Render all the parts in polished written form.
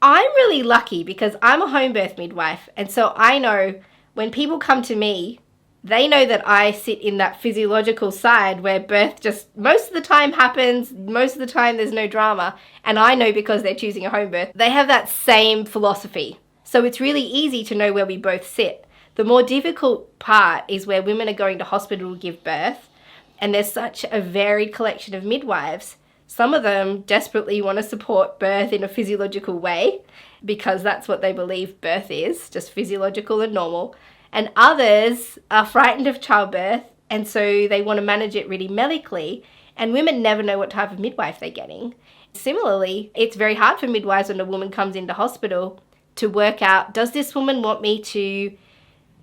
I'm really lucky because I'm a home birth midwife. And so I know when people come to me, they know that I sit in that physiological side where birth just most of the time happens, most of the time there's no drama. And I know because they're choosing a home birth, they have that same philosophy. So it's really easy to know where we both sit. The more difficult part is where women are going to hospital to give birth, and there's such a varied collection of midwives. Some of them desperately want to support birth in a physiological way because that's what they believe birth is, just physiological and normal. And others are frightened of childbirth, and so they want to manage it really medically, and women never know what type of midwife they're getting. Similarly, it's very hard for midwives when a woman comes into hospital to work out, does this woman want me to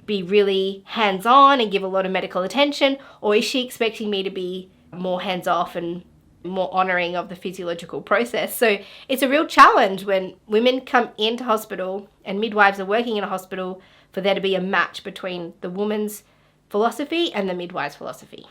be really hands-on and give a lot of medical attention, or is she expecting me to be more hands-off and more honouring of the physiological process? So it's a real challenge when women come into hospital and midwives are working in a hospital for there to be a match between the woman's philosophy and the midwife's philosophy.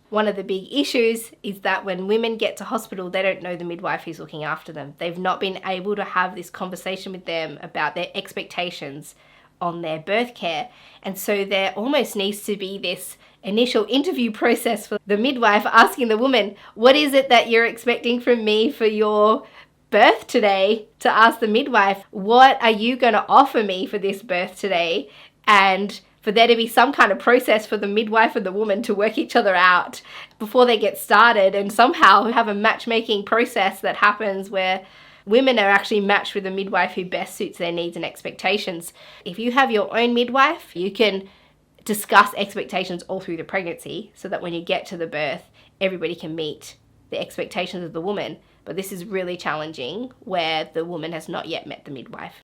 One of the big issues is that when women get to hospital, they don't know the midwife who's looking after them. They've not been able to have this conversation with them about their expectations on their birth care. And so there almost needs to be this initial interview process for the midwife asking the woman, what is it that you're expecting from me for your birth today? To ask the midwife, what are you going to offer me for this birth today? And for there to be some kind of process for the midwife and the woman to work each other out before they get started, and somehow have a matchmaking process that happens where women are actually matched with a midwife who best suits their needs and expectations. If you have your own midwife, you can discuss expectations all through the pregnancy so that when you get to the birth, everybody can meet the expectations of the woman. But this is really challenging where the woman has not yet met the midwife.